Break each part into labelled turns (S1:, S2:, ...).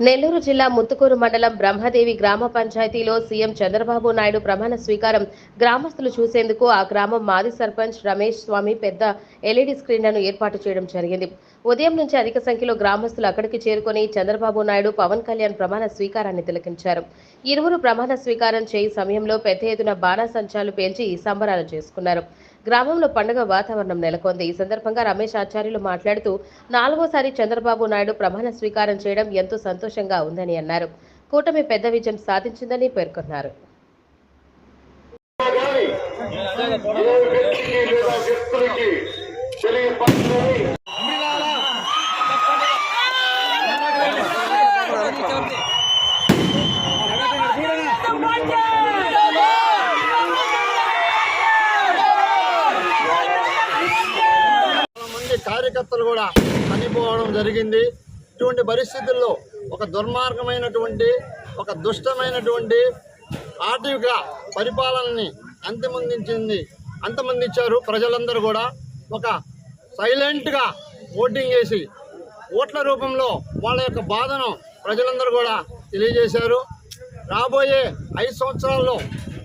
S1: నెల్లూరు జిల్లా ముత్తుకూరు మండలం బ్రహ్మదేవి గ్రామ పంచాయతీలో సీఎం చంద్రబాబు నాయుడు ప్రమాణ స్వీకారం గ్రామస్తులు చూసేందుకు ఆ గ్రామం మాజీ సర్పంచ్ రమేష్ స్వామి పెద్ద ఎల్ఈడీ స్క్రీన్లను ఏర్పాటు చేయడం జరిగింది. ఉదయం నుంచి అధిక సంఖ్యలో గ్రామస్తులు అక్కడికి చేరుకుని చంద్రబాబు నాయుడు, పవన్ కళ్యాణ్ ప్రమాణ స్వీకారాన్ని తిలకించారు. ఇరువురు ప్రమాణ స్వీకారం చేయి సమయంలో పెద్ద ఎత్తున బాణాసంచాలు పేల్చి సంబరాలు చేసుకున్నారు. గ్రామంలో పండుగ వాతావరణం నెలకొంది. ఈ సందర్భంగా రమేష్ ఆచార్యులు మాట్లాడుతూ 4వసారి చంద్రబాబు నాయుడు ప్రమాణ స్వీకారం చేయడం ఎంతో సంతోషంగా ఉందని అన్నారు. కూటమి పెద్ద విజయం సాధించిందని పేర్కొన్నారు.
S2: కార్యకర్తలు కూడా చనిపోవడం జరిగింది. ఇటువంటి పరిస్థితుల్లో ఒక దుర్మార్గమైనటువంటి, ఒక దుష్టమైనటువంటి ఆర్థిక పరిపాలనని అంతమందించారు. ప్రజలందరూ కూడా ఒక సైలెంట్గా ఓటింగ్ చేసి ఓట్ల రూపంలో వాళ్ళ యొక్క బాధను ప్రజలందరూ కూడా తెలియజేశారు. రాబోయే 5 సంవత్సరాల్లో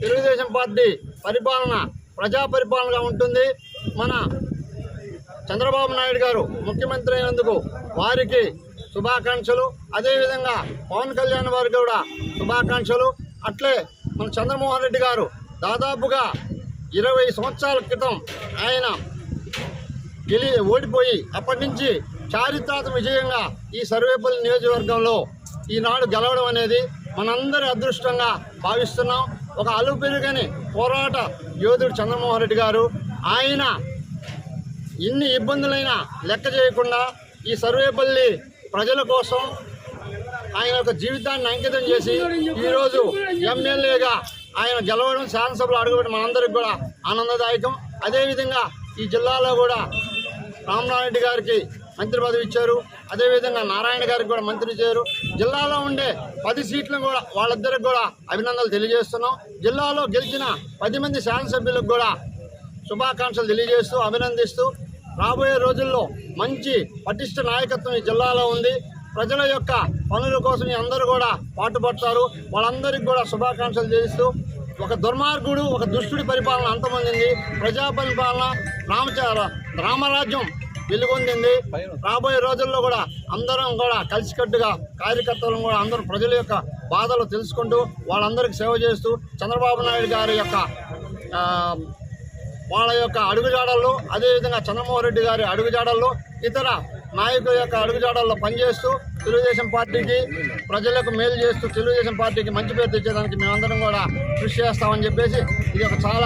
S2: తెలుగుదేశం పార్టీ పరిపాలన ప్రజా పరిపాలనగా ఉంటుంది. మన చంద్రబాబు నాయుడు గారు ముఖ్యమంత్రి అయినందుకు వారికి శుభాకాంక్షలు. అదేవిధంగా పవన్ కళ్యాణ్ వారికి కూడా శుభాకాంక్షలు. అట్లే మన చంద్రమోహన్ రెడ్డి గారు దాదాపుగా 20 సంవత్సరాల క్రితం ఆయన ఓడిపోయి అప్పటి నుంచి చారిత్రాత్మక విజయంగా ఈ సర్వేపల్లి నియోజకవర్గంలో ఈనాడు గెలవడం అనేది మనందరి అదృష్టంగా భావిస్తున్నాం. ఒక అలుపెరుగని పోరాట యోధుడు చంద్రమోహన్ రెడ్డి గారు, ఆయన ఇన్ని ఇబ్బందులైనా లెక్క చేయకుండా ఈ సర్వేపల్లి ప్రజల కోసం ఆయన యొక్క జీవితాన్ని అంకితం చేసి ఈరోజు ఎమ్మెల్యేగా ఆయన గెలవడం, శాసనసభలో అడుగుపెట్టడం మనందరికి కూడా ఆనందదాయకం. అదేవిధంగా ఈ జిల్లాలో కూడా రామనారెడ్డి గారికి మంత్రి పదవి ఇచ్చారు. అదేవిధంగా నారాయణ గారికి కూడా మంత్రి ఇచ్చారు. జిల్లాలో ఉండే 10 సీట్లను కూడా వాళ్ళిద్దరికి కూడా అభినందనలు తెలియజేస్తున్నాం. జిల్లాలో గెలిచిన 10 మంది శాసనసభ్యులకు కూడా శుభాకాంక్షలు తెలియజేస్తూ అభినందిస్తూ రాబోయే రోజుల్లో మంచి పటిష్ట నాయకత్వం ఈ జిల్లాలో ఉంది. ప్రజల యొక్క పనుల కోసం అందరూ కూడా పాటుపడతారు. వాళ్ళందరికీ కూడా శుభాకాంక్షలు చేస్తూ ఒక దుర్మార్గుడు, ఒక దుష్టుడి పరిపాలన అంతమందింది. ప్రజా పరిపాలన రామరాజ్యం వెలుగొందింది. రాబోయే రోజుల్లో కూడా అందరం కూడా కలిసికట్టుగా కార్యకర్తలను కూడా అందరూ ప్రజల యొక్క బాధలు తెలుసుకుంటూ వాళ్ళందరికీ సేవ చేస్తూ చంద్రబాబు నాయుడు గారి యొక్క వాళ్ళ యొక్క అడుగుజాడల్లో, అదేవిధంగా చంద్రమోహన్ రెడ్డి గారి అడుగుజాడల్లో, ఇతర నాయకుల యొక్క అడుగుజాడల్లో పనిచేస్తూ తెలుగుదేశం పార్టీకి ప్రజలకు మేలు చేస్తూ తెలుగుదేశం పార్టీకి మంచి పేరు తెచ్చేదానికి మేమందరం కూడా కృషి చేస్తామని చెప్పేసి ఇది ఒక చాలా